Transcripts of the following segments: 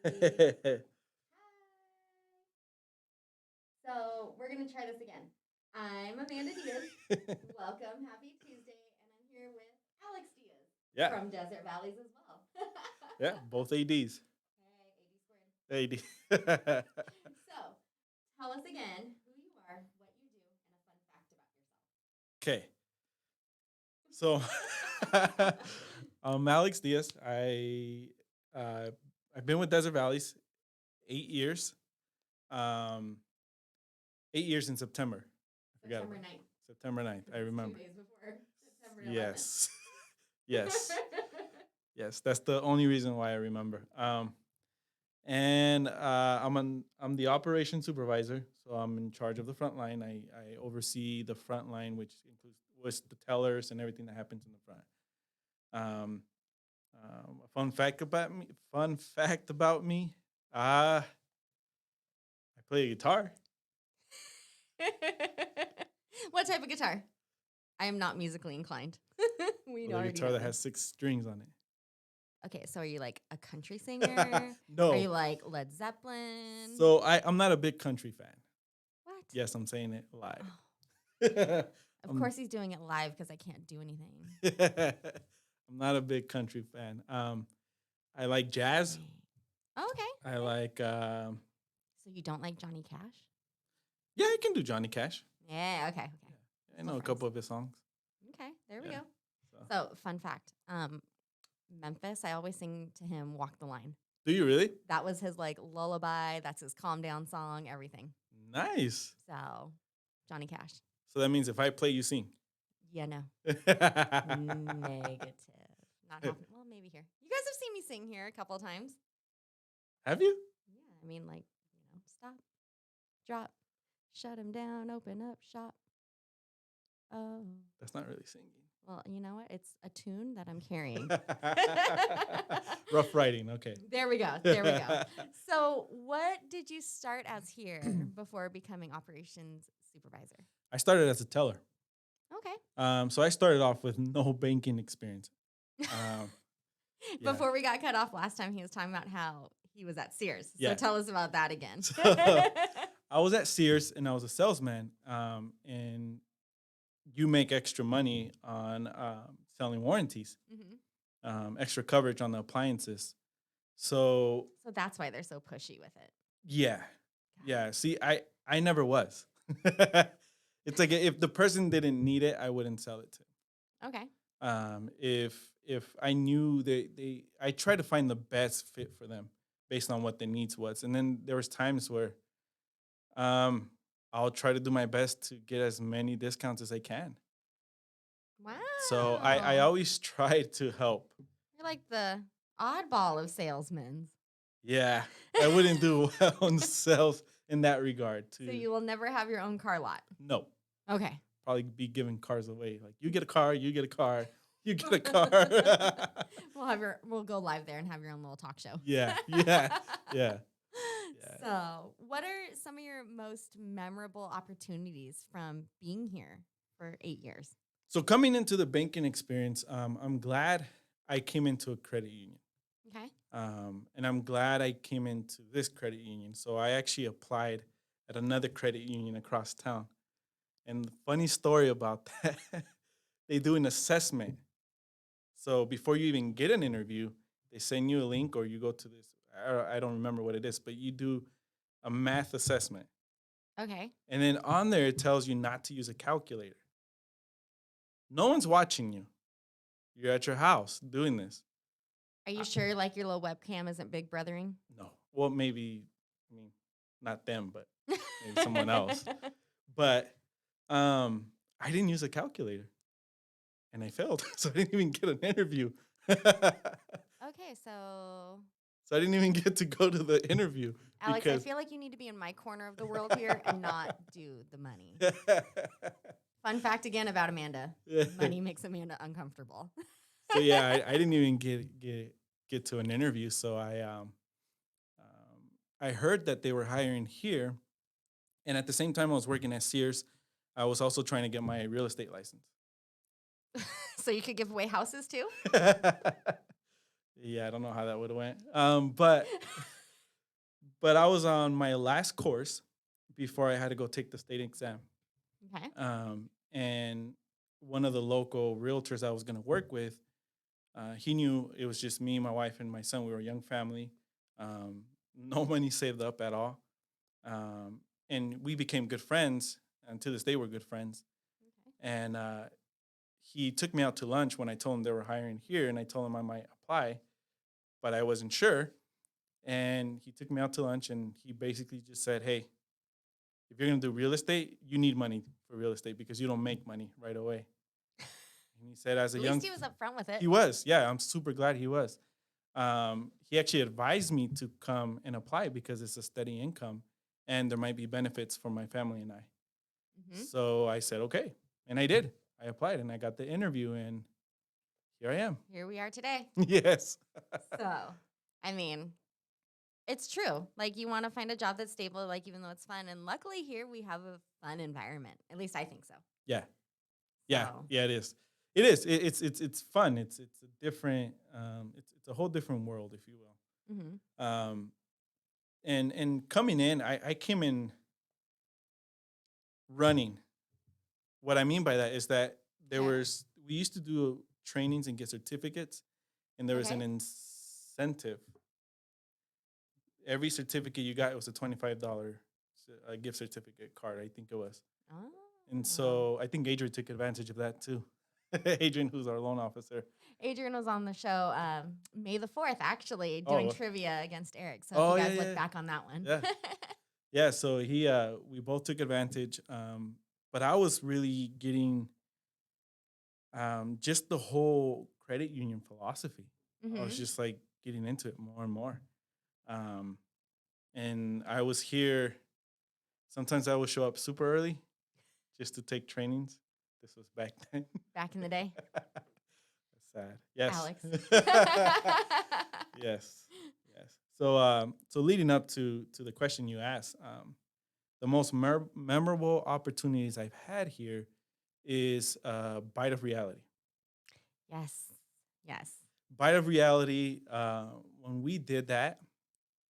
Hi. So we're gonna try this again. I'm Amanda Diaz. Welcome, happy Tuesday, and I'm here with Alex Diaz Yeah, from Desert Valleys as well. yeah, both ADs. Hey, 80 squared. AD. So tell us again who you are, what you do, and a fun fact about Okay, so I'm Alex Diaz. Uh, I've been with Desert Valleys 8 years. Um, 8 years in September. I forgot September about 9th, September 9th. I because it's two remember. days before September 11th. Yes, yes, yes. That's the only reason why I remember. And I'm the Operations Supervisor, so I'm in charge of the front line. I oversee the front line, which includes with the tellers and everything that happens in the front. Um, a fun fact about me. Fun fact about me. I play guitar. What type of guitar? I am not musically inclined. We With a already guitar know that this. has 6 strings on it. Okay, so are you like a country singer? Are you No, like Led Zeppelin? so I'm not a big country fan. What? Yes, I'm saying it live. Oh, of I'm course he's doing it live because I can't do anything. I'm not a big country fan. I like jazz. Dang. Oh, okay. I Okay. like So you don't like Johnny Cash? yeah, I can do Johnny Cash. Yeah. Okay. Okay. Yeah, I Still know a friends. couple of his songs. Okay. There we Yeah. go. So So fun fact. Memphis. I always sing to him "Walk the Line." do you really? That was his like lullaby. That's his calm down song. Everything. Nice. So Johnny Cash. So that means if I play, you sing. Yeah. No. Negative. Not happening. Well, maybe here. You guys have seen me sing here a couple of times. Have you? Yeah, I mean, like, stop, drop, shut him down, open up shop. Oh, That's not really singing. well, you know what? It's a tune that I'm carrying. Rough writing. Okay. There we go. There we go. So, what did you start as here before becoming operations supervisor? I started as a teller. Okay. So I started off with no banking experience. Um, yeah. Before we got cut off last time, he was talking about how he was at Sears. So, Yeah. tell us about that again. So I was at Sears and I was a salesman. And you make extra money on selling warranties, Mhm. extra coverage on the appliances. So So, that's why they're so pushy with it. yeah, Got yeah. it. See, I never was. It's like if the person didn't need it, I wouldn't sell it to. Okay. If I knew I try to find the best fit for them based on what their needs was, and then there was times where um I'll try to do my best to get as many discounts as I can. So I Wow. always try to help. You're like the oddball of salesmen. Yeah, I wouldn't do well in sales in that regard. So To you will never have your own car lot. no, Okay. probably be giving cars away. Like you get a car, you get a car, you get a car. We'll go live there and have your own little talk show. Yeah, yeah, yeah, yeah. So, what are some of your most memorable opportunities from being here for 8 years? So coming into the banking experience, I'm glad I came into a credit union. Okay. And I'm glad I came into this credit union. So I actually applied at another credit union across town. And the funny story about that, they do an assessment. So before you even get an interview, they send you a link or you go to this. I don't remember what it is, but you do a math assessment. Okay. And then on there, it tells you not to use a calculator. No one's watching you. You're at your house doing this. Are you I- sure like your little webcam isn't big brothering? No. Well, maybe, I mean, not them, but maybe someone else. But I didn't use a calculator and I failed. So I didn't even get an interview. So Okay, so I didn't even get to go to the interview Alex, I because feel like you need to be in my corner of the world here and not do the money. Fun fact again about Amanda. Money makes Amanda uncomfortable. So yeah, I didn't even get to an interview. So I heard that they were hiring here, and at the same time I was working at Sears, I was also trying to get my real estate license. So you could give away houses too? Yeah, I don't know how that would have went. But But I was on my last course before I had to go take the state exam. Okay. And one of the local realtors I was going to work with, he knew it was just me, my wife, and my son. We were a young family. No money saved up at all. Um, and we became good friends. And to this day, we're good friends. Okay. And he took me out to lunch when I told him they were hiring here. And I told him I might apply, but I wasn't sure. And he took me out to lunch and he basically just said, hey, if you're going to do real estate, you need money for real estate because you don't make money right away. And he said, as a At young, least he was upfront with it. he was, yeah, I'm super glad he was. He actually advised me to come and apply because it's a steady income and there might be benefits for my family and I. Mhm. So I said, okay. And I did. I applied and I got the interview and here I am. Here we are today. Yes. So, I mean, it's true. Like, you want to find a job that's stable, like, even though it's fun. And luckily here we have a fun environment. At least I think so. Yeah. Yeah. So, Yeah, it is. It is. It's fun. It's a different it's a whole different world, if you will. mhm. And coming in, I came in running. What I mean by that is that there Yeah. was we used to do trainings and get certificates, and there was an Okay. incentive. Every certificate you got, it was a $25 gift certificate card. I think it was, and Oh. so I think Adrian took advantage of that too. Adrian, who's our loan officer. Adrian was on the show May the 4th, actually, doing Oh, trivia against Eric. So if oh you yeah, guys look yeah, back on that one. yeah, yeah. So we both took advantage. But I was really getting just the whole credit union philosophy. I was hmm just like getting into it more and more. Um, and I was here. Sometimes I would show up super early just to take trainings. This was back then. Back in the day, That's sad. Yes. Alex. Yes. Yes. So leading up to the question you asked, the most memorable opportunities I've had here is Bite of Reality. Yes. Yes. Bite of Reality. When we did that,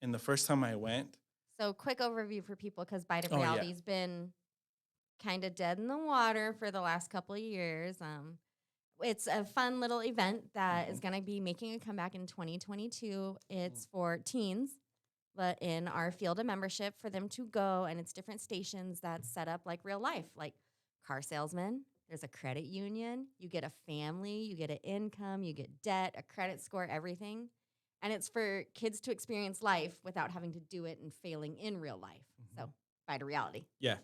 and the first time I went, So, quick overview for people because Bite of oh yeah, Reality's been kind of dead in the water for the last couple of years. It's a fun little event that is hmm going to be making a comeback in 2022. It's for teens, but in our field of membership for them to go, and it's different stations that's set up like real life, like car salesman. There's a credit union. You get a family, you get an income, you get debt, a credit score, everything. And it's for kids to experience life without having to do it and failing in real life. hmm So, Bite of Reality. yeah,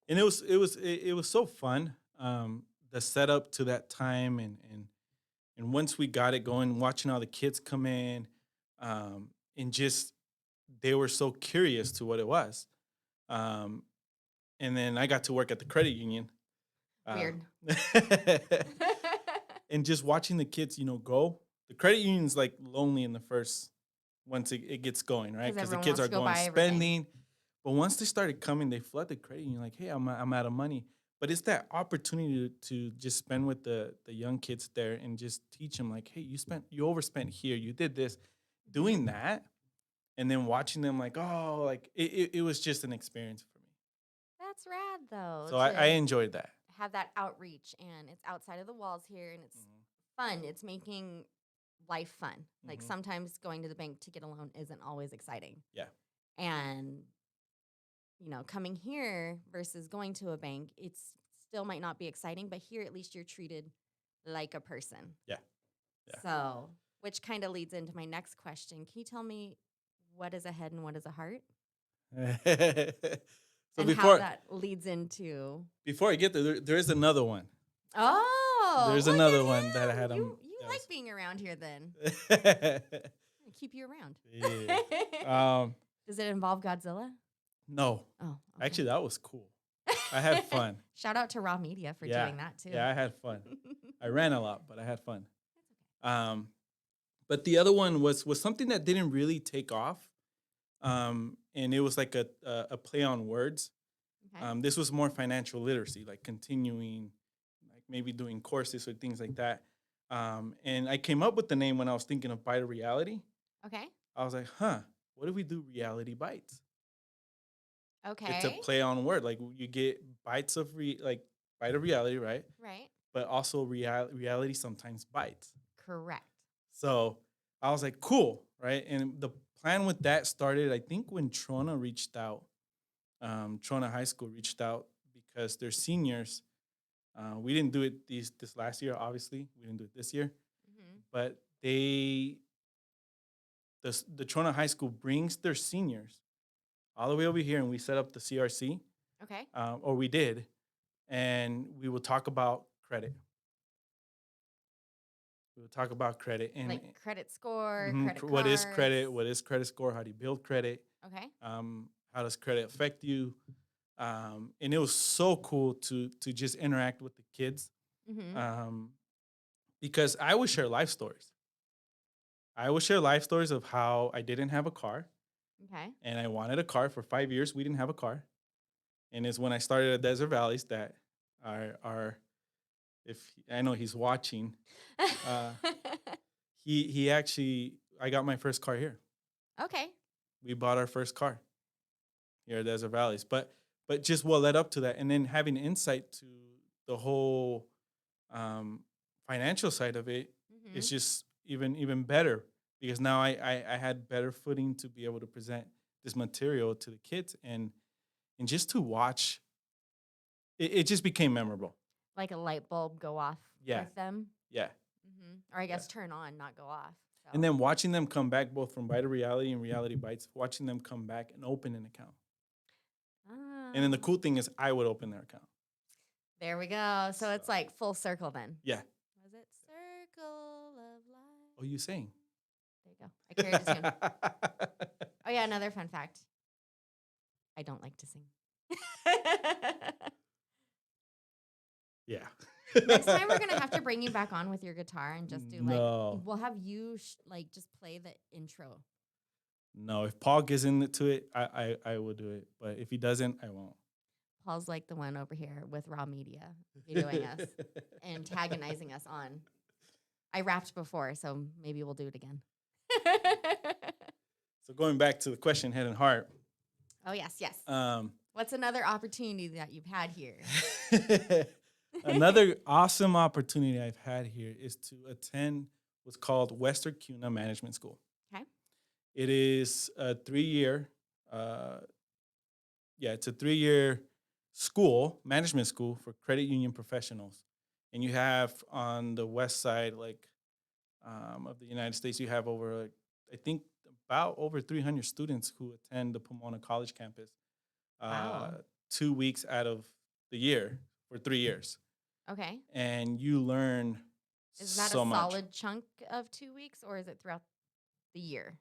and it was so fun. The setup to that time, and once we got it going, watching all the kids come in, and just they were so curious to what it was. Um, and then I got to work at the credit union. Uh, Weird. and just watching the kids, go. The credit union's like lonely in the first once it gets going, right? Because Because the everyone kids wants are to go going buy everything. spending. But once they started coming, they flood the credit union. Like, hey, I'm out of money. But it's that opportunity to just spend with the young kids there and just teach them, like, hey, you overspent here, you did this, Mhm. doing that, and then watching them, like, oh, like it was just an experience for me. That's rad, though, So I to enjoyed that. have that outreach. And it's outside of the walls here, and it's hmm fun. It's making life fun. Like, hmm sometimes going to the bank to get a loan isn't always exciting. Yeah. And, coming here versus going to a bank, it's still might not be exciting, but here at least you're treated like a person. Yeah. So, which kind of leads into my next question. Can you tell me what is a head and what is a heart? Yeah. So And how before that leads into before I get there is another one. Oh, There's look another at one that I him. had You that like was being around here then. I keep you around. yeah. Um Does it involve Godzilla? no. Oh, okay. Actually that was cool. I had fun. Shout out to Raw Media for Yeah. doing that too. Yeah, I had fun. I ran a lot, but I had fun. Um but the other one was something that didn't really take off. And it was like a play on words. Okay. This was more financial literacy, like continuing, like maybe doing courses or things like that. And I came up with the name when I was thinking of Bite of Reality. Okay. I was like, huh. what if we do reality bites? It's a Okay. play on word. Like you get bites of like bite of reality, right? Right. But also reality sometimes bites. Correct. So I was like, cool, right? And the plan with that started, I think, when Trona reached out. Trona High School reached out because they're seniors. We didn't do it this last year, obviously. We didn't do it this year, Mm-hmm. but the Trona High School brings their seniors all the way over here, and we set up the CRC, Okay. or we did, and we will talk about credit. We will talk about credit and Like credit score, mhm, credit what is cards. credit, what is credit score, how do you build credit, Okay. how does credit affect you, and it was so cool to just interact with the kids, Mm-hmm. um, because I would share life stories. I would share life stories of how I didn't have a car Okay. and I wanted a car for 5 years. We didn't have a car, and it's when I started at Desert Valleys that our if I know he's watching, uh, he actually I got my first car here. Okay. We bought our first car here at Desert Valleys, but just what led up to that, and then having insight to the whole um, financial side of it, Mm-hmm. it's just even better because now I had better footing to be able to present this material to the kids and just to watch it just became memorable. Like a light bulb go off Yeah, with them. yeah, Mm-hmm. Or I yeah. guess turn on, not go off. And So. then watching them come back both from Bite of Reality and Reality Bites, watching them come back and open an account. And then the Ah. cool thing is I would open their account. There we go. So So it's like full circle then. yeah. Was it Circle of Life? Oh, you saying? There you go. I carried a tune. Oh yeah, another fun fact. I don't like to sing. Yeah. Next time we're gonna have to bring you back on with your guitar and just do like No. we'll have you like just play the intro. No, if Paul gets into it, I will do it. But if he doesn't, I won't. Paul's like the one over here with Raw Media videoing us, antagonizing us on. I rapped before, so maybe we'll do it again. So going back to the question, head and heart. Oh yes, yes. Um, What's another opportunity that you've had here? another awesome opportunity I've had here is to attend what's called Western CUNA Management School. Okay. It is a 3 year, it's a 3 year school, management school for credit union professionals. And you have on the west side, like of the United States, you have over, like, I think, about over 300 students who attend the Pomona College campus uh, Wow. 2 weeks out of the year for 3 years. Okay. And you learn Is that a so much. solid chunk of 2 weeks, or is it throughout the year?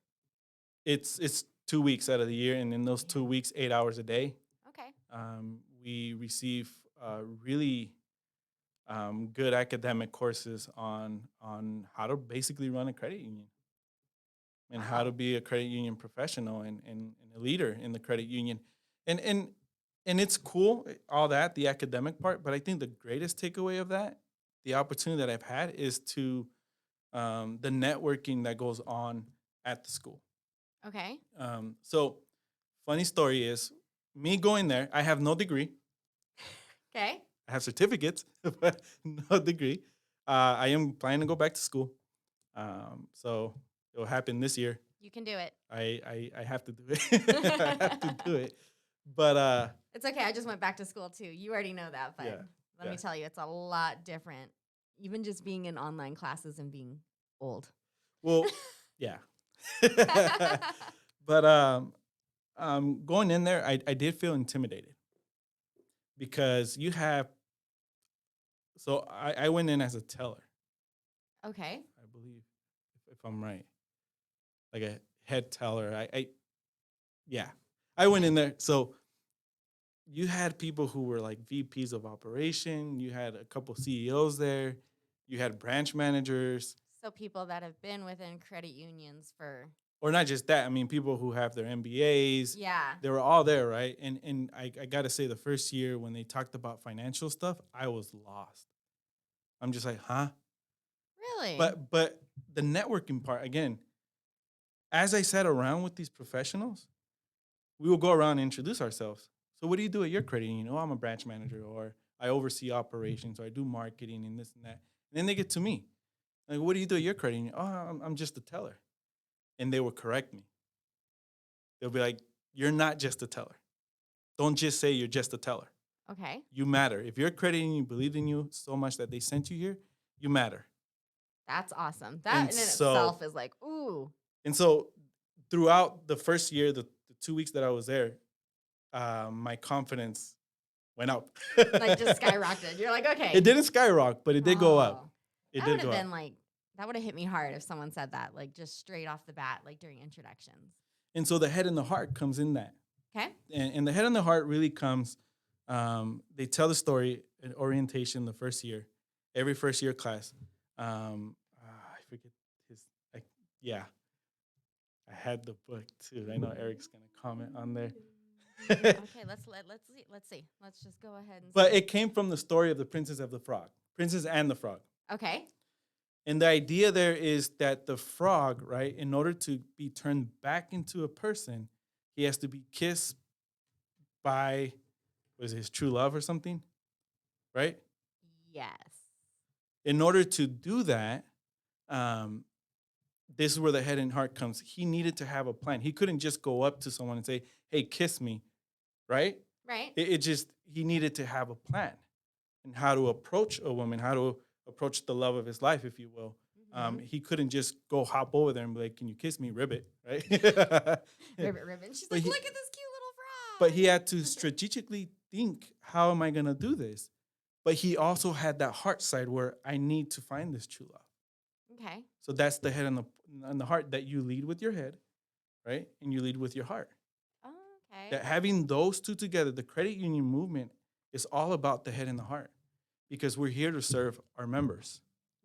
It's 2 weeks out of the year, and in those Yeah. 2 weeks, 8 hours a day, Okay. we receive really good academic courses on how to basically run a credit union and how to Wow. be a credit union professional and a leader in the credit union. And and and it's cool, all that, the academic part, but I think the greatest takeaway of that, the opportunity that I've had is to the networking that goes on at the school. Okay. So funny story is me going there, I have no degree. Okay. I have certificates, but no degree. I am planning to go back to school. So it will happen this year. You can do it. I have to do it. I have to do it. But It's okay. I just went back to school too. You already know that, but yeah, let me yeah. tell you, it's a lot different. Even just being in online classes and being old. Well, yeah. But going in there, I did feel intimidated because you have. So I went in as a teller, Okay. I believe, if I'm right, like a head teller. Yeah, I went in there. So you had people who were like VPs of operation. You had a couple CEOs there. You had branch managers, So people that have been within credit unions for or not just that. I mean, people who have their MBAs. yeah. They were all there, right? And I got to say, the first year when they talked about financial stuff, I was lost. I'm just like, huh? Really? But the networking part again. as I sat around with these professionals, we will go around and introduce ourselves. So what do you do at your credit union? Oh, I'm a branch manager, or I oversee operations, or I do marketing and this and that. And then they get to me. Like, what do you do at your credit union? Oh, I'm just a teller. And they will correct me. They'll be like, you're not just a teller. Don't just say you're just a teller. Okay. You matter. If your credit union believed in you so much that they sent you here, you matter. That's awesome. That And in and so, itself is like, ooh, and so throughout the first year, the 2 weeks that I was there, my confidence went up. like just skyrocketed. You're like, It okay. didn't skyrocket, but it did go up. Oh, It that would did have go up. been like, that would have hit me hard if someone said that, like just straight off the bat, like during introductions. And so the head and the heart comes in that. Okay. And the head and the heart really comes, they tell the story in orientation the first year, every first year class. I forget his, I, yeah, I had the book too. I know Eric's going to comment on there. Okay, let's see. Let's just go ahead and But see. it came from the story of the Princess of the Frog, Princess and the Frog. Okay. And the idea there is that the frog, right, in order to be turned back into a person, he has to be kissed by, was it his true love or something, right? Yes. In order to do that, um, this is where the head and heart comes. He needed to have a plan. He couldn't just go up to someone and say, "Hey, kiss me," right? Right. It just, he needed to have a plan and how to approach a woman, how to approach the love of his life, if you will. He couldn't just go hop over there and be like, "Can you kiss me, ribbit?" Right? Ribbit, ribbon. She's But like, he, look at this cute little frog. but he had to strategically think, "How am I going to do this?" But he also had that heart side where I need to find this true love. Okay. So that's the head and the heart, that you lead with your head, right? And you lead with your heart. Okay. That having those two together, the credit union movement is all about the head and the heart, because we're here to serve our members.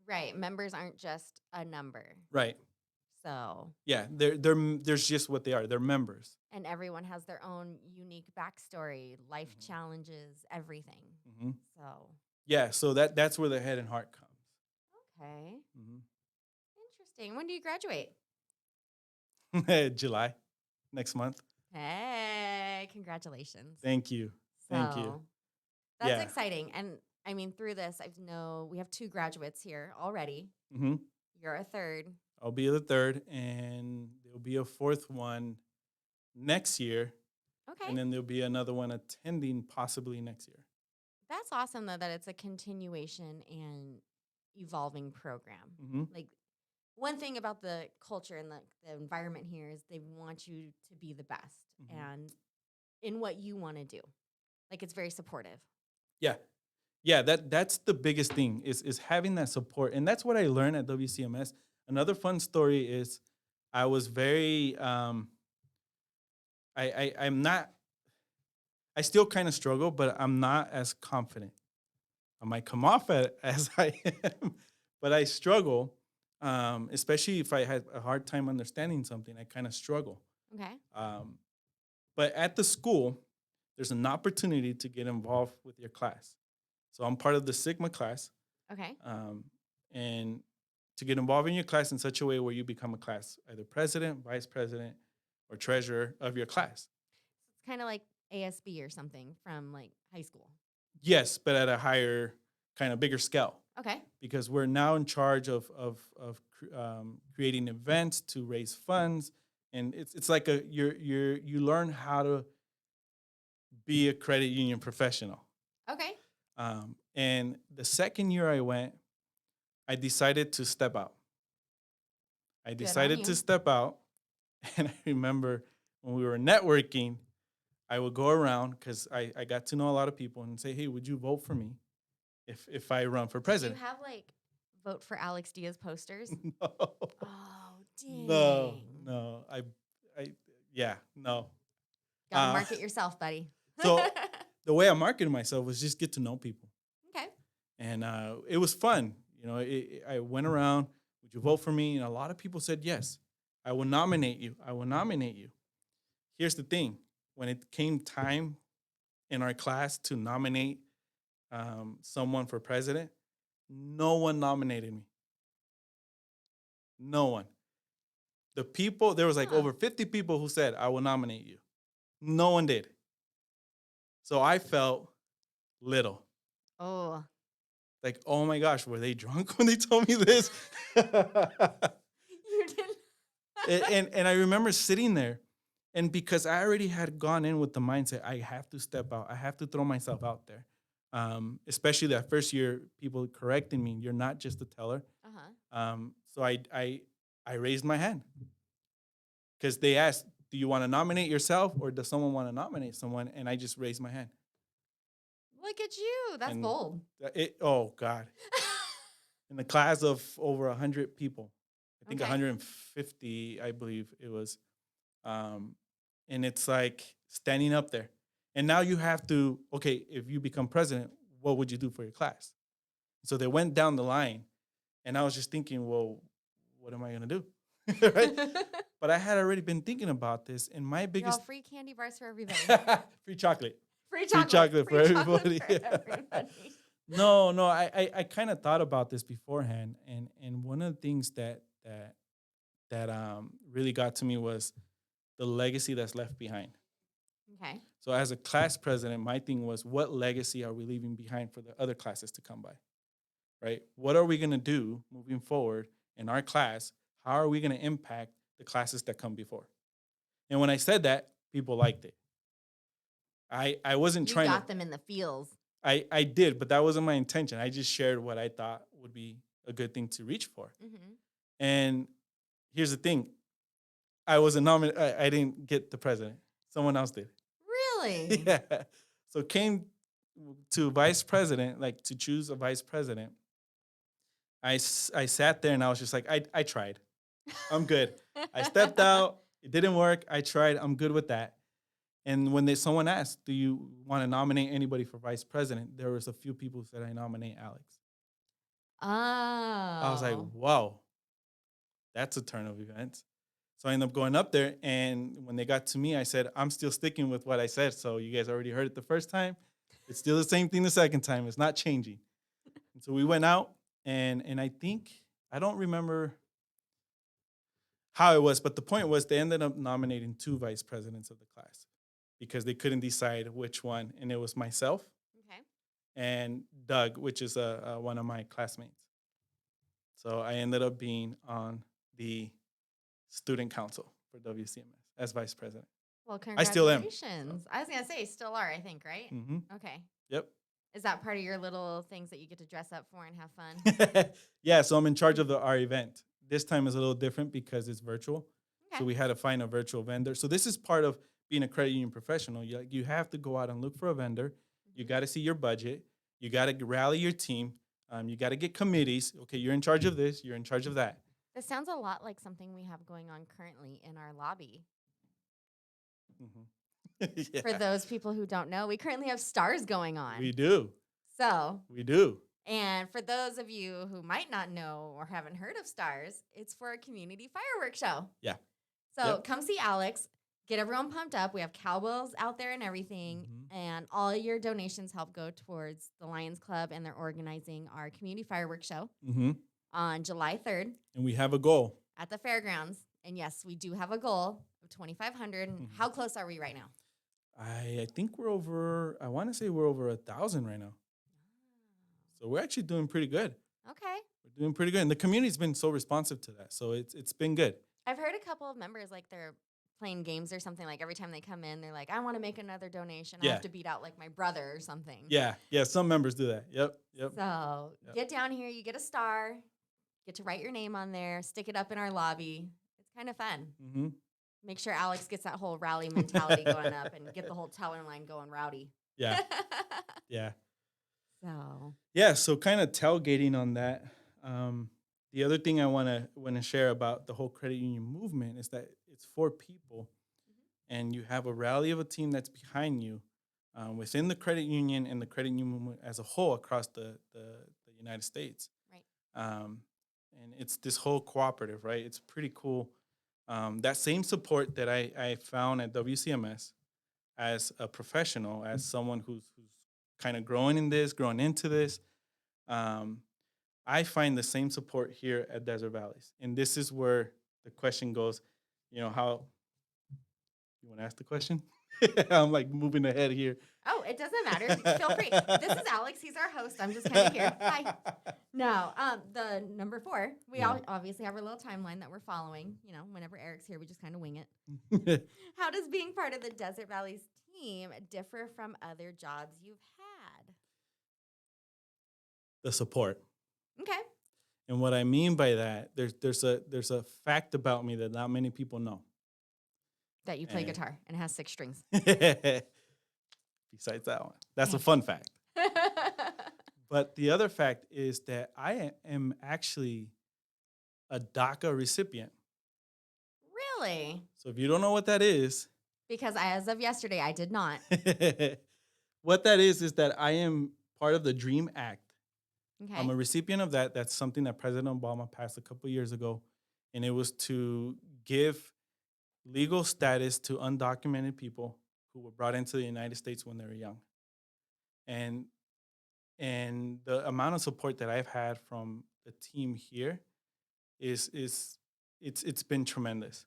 Right. Members aren't just a number. Right. So, Yeah, there's just what they are. They're members. and everyone has their own unique backstory, life challenges, everything. Hmm. So, Yeah, so that's where the head and heart comes. okay. Hmm. Interesting. When do you graduate? July, next month. Hey, congratulations. Thank you. Thank you. So, that's Yeah. exciting. And I mean, through this, we have 2 graduates here already. Hmm. You're a third. I'll be the third, and there'll be a fourth one next year, Okay. and then there'll be another one attending possibly next year. That's awesome, though, that it's a continuation and evolving program. Hmm. Like, one thing about the culture and the environment here is they want you to be the best and in what you want to do. Like, it's very supportive. Yeah, yeah. That's the biggest thing is having that support, and that's what I learned at WCMS. Another fun story is I was very I'm not, I still kind of struggle, but I'm not as confident. I might come off as I am, but I struggle, especially if I had a hard time understanding something. I kind of struggle. Okay. Um, but at the school, there's an opportunity to get involved with your class. So I'm part of the Sigma class, Okay. and to get involved in your class in such a way where you become a class, either president, vice president, or treasurer of your class. It's kind of like ASB or something from like high school. Yes, but at a higher, kind of bigger scale, Okay. because we're now in charge of creating events to raise funds, and it's like you learn how to be a credit union professional. Okay. And the second year I went, I decided to step out. I Good on decided you. to step out, and I remember when we were networking, I would go around because I got to know a lot of people and say, "Hey, would you vote for me if I run for Do you president?" have like vote for Alex Diaz posters? No, Oh, no, dang. no. Yeah, no. Gotta Uh, market yourself, buddy. so the way I marketed myself was just get to know people, Okay. and it was fun. You know, I went around. Would you vote for me? And a lot of people said yes. I will nominate you. I will nominate you. Here's the thing: when it came time in our class to nominate someone for president, no one nominated me. No one. The people, there was like Huh. over 50 people who said, I will nominate you. No one did. So I felt little. Oh, Like, oh my gosh, were they drunk when they told me this? you didn't. and I remember sitting there, and because I already had gone in with the mindset, I have to step out, I have to throw myself out there. Especially that first year, people correcting me, you're not just a teller. So I raised my hand because they asked, do you want to nominate yourself or does someone want to nominate someone? And I just raised my hand. Look at you. That's And bold. oh God, in the class of over 100 people, I think Okay. 150, I believe it was. Um, and it's like standing up there. And now you have to, okay, if you become president, what would you do for your class? So they went down the line, and I was just thinking, well, what am I going to do? Right? But I had already been thinking about this, and my Y'all, biggest free candy bars for everybody. free chocolate. Free Free chocolate for Free chocolate everybody. for everybody. No, I kind of thought about this beforehand, and one of the things that really got to me was the legacy that's left behind. Okay. So as a class president, my thing was, what legacy are we leaving behind for the other classes to come by? Right? What are we going to do moving forward in our class? How are we going to impact the classes that come before? And when I said that, people liked it. I wasn't You trying got to. them in the feels. I did, but that wasn't my intention. I just shared what I thought would be a good thing to reach for. Mm-hmm. And here's the thing: I was a nominee. I didn't get the president. Someone else did. Really? Yeah. So came to vice president, like to choose a vice president. I sat there and I was just like, I tried. I'm good. I stepped out. It didn't work. I tried. I'm good with that. And when someone asked, do you want to nominate anybody for vice president? There was a few people who said, I nominate Alex. Oh. I was like, wow, that's a turn of events. So I ended up going up there. And when they got to me, I said, I'm still sticking with what I said. So you guys already heard it the first time. It's still the same thing the second time. It's not changing. And so we went out, and I think, I don't remember how it was, but the point was they ended up nominating 2 vice presidents of the class because they couldn't decide which one. And it was myself Okay. and Doug, which is one of my classmates. So I ended up being on the student council for WCMS as vice president. Well, I still am. congratulations. I was going to say, still are, I think, right? Mm-hmm. Okay. Yep. Is that part of your little things that you get to dress up for and have fun? Yeah, so I'm in charge of our event. This time is a little different because it's virtual. Okay. So we had to find a virtual vendor. So this is part of being a credit union professional. You have to go out and look for a vendor. You got to see your budget. You got to rally your team. You got to get committees. Okay, you're in charge of this. You're in charge of that. This sounds a lot like something we have going on currently in our lobby. Mm-hmm. Yeah. For those people who don't know, we currently have stars going on. We do. So. We do. And for those of you who might not know or haven't heard of stars, it's for a community fireworks show. Yeah. So come see Alex. Get everyone pumped up. We have cowbells out there and everything. Mm-hmm. And all your donations help go towards the Lions Club, and they're organizing our community fireworks show on July 3rd. And we have a goal. At the fairgrounds. And yes, we do have a goal of 2,500. Mm-hmm. How close are we right now? I think we're over, I want to say we're over 1,000 right now. So we're actually doing pretty good. Okay. We're doing pretty good. And the community's been so responsive to that. So it's been good. I've heard a couple of members, like they're playing games or something, like every time they come in, they're like, I want to make another donation. I have to beat out like my brother or something. Yeah. Some members do that. Yep. So get down here. You get a star. Get to write your name on there. Stick it up in our lobby. It's kind of fun. Mm-hmm. Make sure Alex gets that whole rally mentality going up and get the whole teller line going rowdy. Yeah. Yeah. So kind of tailgating on that. The other thing I want to share about the whole credit union movement is that it's for people, and you have a rally of a team that's behind you within the credit union and the credit union movement as a whole across the United States. Right. And it's this whole cooperative, right? It's pretty cool. That same support that I found at WCMS as a professional, as someone who's kind of growing into this, I find the same support here at Desert Valleys. And this is where the question goes, how you want to ask the question? I'm like moving ahead here. Oh, it doesn't matter. Feel free. This is Alex. He's our host. I'm just kind of here. Hi. No, the number 4, we all obviously have our little timeline that we're following. Whenever Eric's here, we just kind of wing it. How does being part of the Desert Valleys team differ from other jobs you've had? The support. Okay. And what I mean by that, there's a fact about me that not many people know. That you play guitar and it has 6 strings. Besides that one. That's a fun fact. But the other fact is that I am actually a DACA recipient. Really? So if you don't know what that is. Because as of yesterday, I did not. What that is that I am part of the DREAM Act. Okay. I'm a recipient of that. That's something that President Obama passed a couple years ago. And it was to give legal status to undocumented people who were brought into the United States when they were young. And the amount of support that I've had from the team here is it's been tremendous,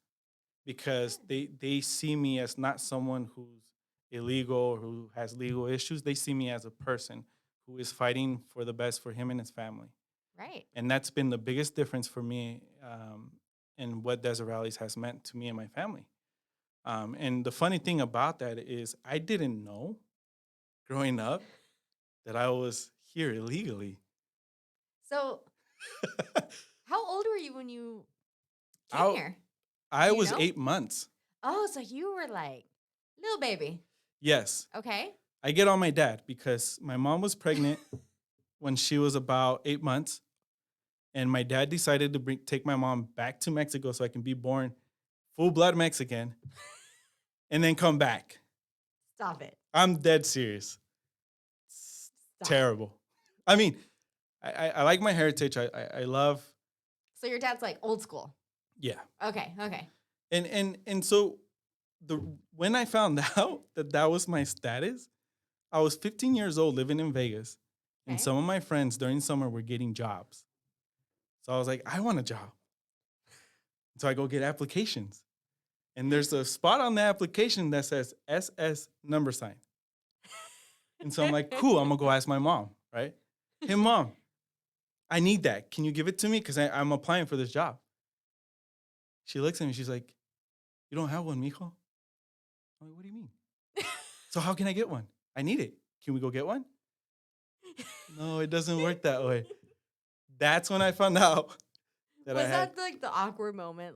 because they see me as not someone who's illegal or who has legal issues. They see me as a person who is fighting for the best for him and his family. Right. And that's been the biggest difference for me, and what Desert Valleys has meant to me and my family. And the funny thing about that is I didn't know growing up that I was here illegally. So how old were you when you came here? I was 8 months. Oh, so you were like little baby. Yes. Okay. I get on my dad because my mom was pregnant when she was about 8 months. And my dad decided to take my mom back to Mexico so I can be born full-blood Mexican and then come back. Stop it. I'm dead serious. Terrible. I mean, I like my heritage. I love. So your dad's like old school. Yeah. Okay. And so when I found out that was my status, I was 15 years old living in Vegas, and some of my friends during summer were getting jobs. So I was like, I want a job. So I go get applications, and there's a spot on the application that says SS number sign. And so I'm like, cool, I'm gonna go ask my mom, right? Hey, Mom, I need that. Can you give it to me? Because I'm applying for this job. She looks at me, she's like, you don't have one, mijo? I'm like, what do you mean? So how can I get one? I need it. Can we go get one? No, it doesn't work that way. That's when I found out that was that like the awkward moment?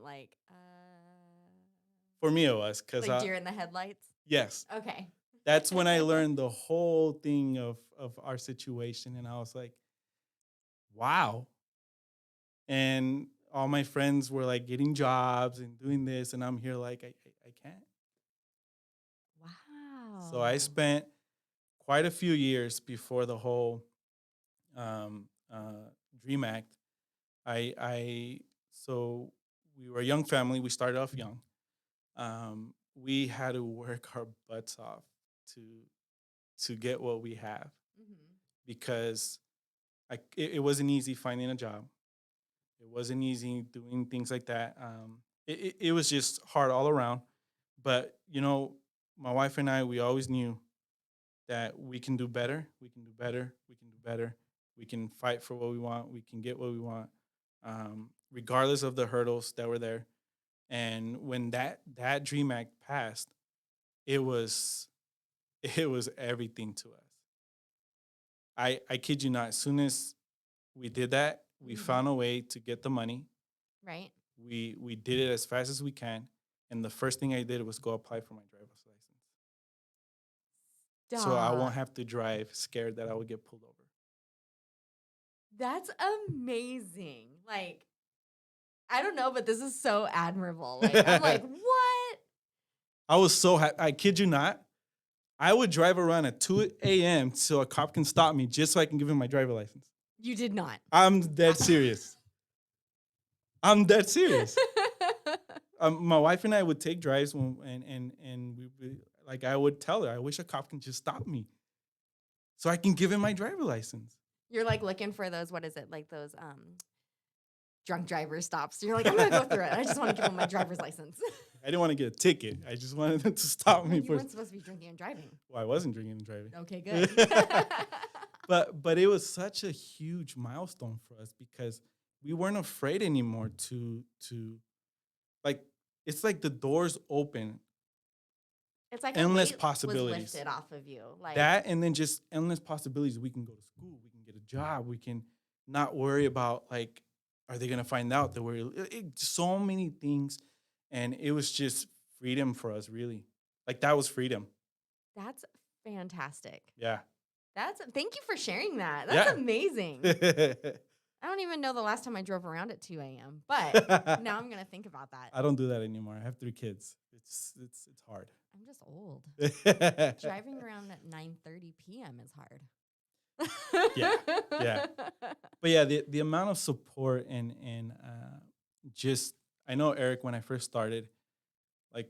For me, it was. Like deer in the headlights? Yes. Okay. That's when I learned the whole thing of our situation. And I was like, wow. And all my friends were like getting jobs and doing this. And I'm here like, I can't. Wow. So I spent quite a few years before the whole DREAM Act. So we were a young family. We started off young. We had to work our butts off to get what we have, because it wasn't easy finding a job. It wasn't easy doing things like that. It was just hard all around. But, my wife and I, we always knew that we can do better. We can do better. We can do better. We can fight for what we want. We can get what we want, regardless of the hurdles that were there. And when that DREAM Act passed, it was everything to us. I kid you not. As soon as we did that, we found a way to get the money. Right. We did it as fast as we can. And the first thing I did was go apply for my driver's license. Stop. So I won't have to drive scared that I would get pulled over. That's amazing. Like, I don't know, but this is so admirable. Like, I'm like, what? I was so happy. I kid you not. I would drive around at 2 a.m. so a cop can stop me just so I can give him my driver's license. You did not. I'm dead serious. I'm dead serious. My wife and I would take drives and we like I would tell her, I wish a cop can just stop me so I can give him my driver's license. You're like looking for those, what is it? Like those drunk driver stops. You're like, I'm going to go through it. I just want to give them my driver's license. I didn't want to get a ticket. I just wanted them to stop me You for. weren't supposed to be drinking and driving. Well, I wasn't drinking and driving. Okay, good. But it was such a huge milestone for us because we weren't afraid anymore to like, it's like the doors open. It's like endless a weight possibilities. was lifted off of you. Like That and then just endless possibilities. We can go to school, we can get a job, we can not worry about like, are they gonna find out that so many things. And it was just freedom for us, really. Like that was freedom. That's fantastic. Yeah. Thank you for sharing that. That's amazing. I I don't even know the last time I drove around at 2 a.m. But now I'm gonna think about that. don't do that anymore. I have 3 kids. It's hard. I'm just old. Driving around at 9:30 p.m. is hard. Yeah. But yeah, the amount of support and just I know Eric when I first started, like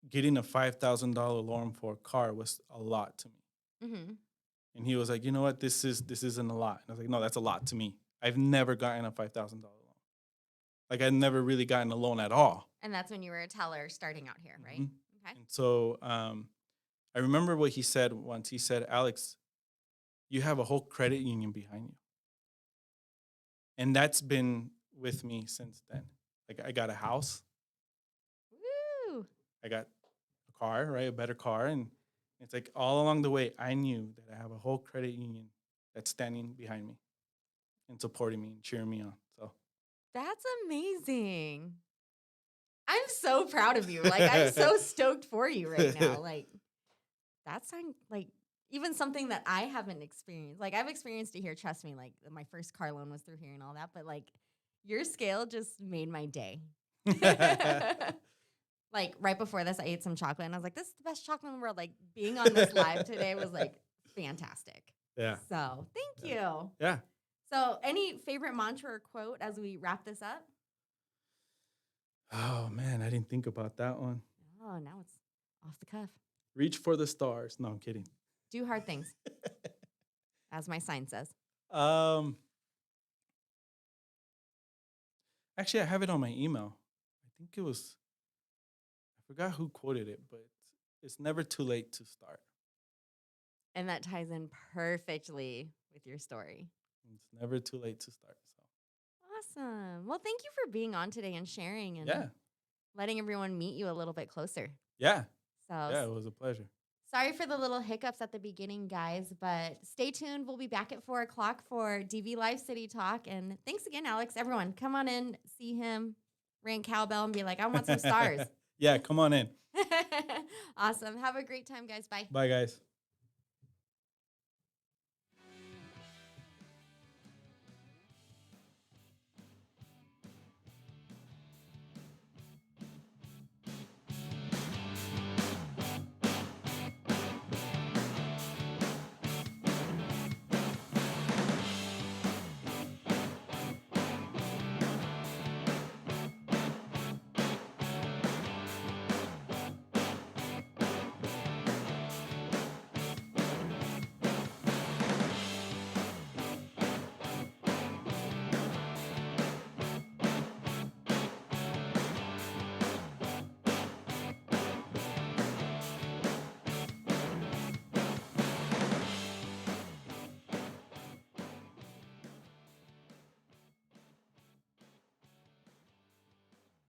getting a $5,000 loan for a car was a lot to me. Mm-hmm. And he was like, you know what, this isn't a lot. And I was like, no, that's a lot to me. I've never gotten a $5,000 loan. Like I've never really gotten a loan at all. And that's when you were a teller starting out here, right? Mm-hmm. Okay. And so I remember what he said once. He said, Alex, you have a whole credit union behind you. And that's been with me since then. Like I got a house. Woo! I got a car, right? A better car. And it's like all along the way, I knew that I have a whole credit union that's standing behind me and supporting me and cheering me on. So That's amazing. I'm so proud of you. Like, I'm so stoked for you right now. Like, that sounds like even something that I haven't experienced. Like, I've experienced it here. Trust me. Like, my first car loan was through here and all that. But, like, your scale just made my day. Like, right before this, I ate some chocolate. And I was like, this is the best chocolate in the world. Like, being on this live today was, like, fantastic. Yeah. So, thank you. Yeah. So, any favorite mantra or quote as we wrap this up? Oh, man, I didn't think about that one. Oh, now it's off the cuff. Reach for the stars. No, I'm kidding. Do hard things, as my sign says. Actually, I have it on my email. I think it was, I forgot who quoted it, but it's never too late to start. And that ties in perfectly with your story. It's never too late to start. So Awesome. Well, thank you for being on today and sharing and yeah, letting everyone meet you a little bit closer. yeah, So yeah. It was a pleasure. sorry for the little hiccups at the beginning, guys, but stay tuned. We'll be back at 4 o'clock for DV Live City Talk. And thanks again, Alex. Everyone, come on in, see him, ring cowbell, and be like, I want some stars. Yeah, come on in. Awesome. Have a great time, guys. Bye. Bye, guys.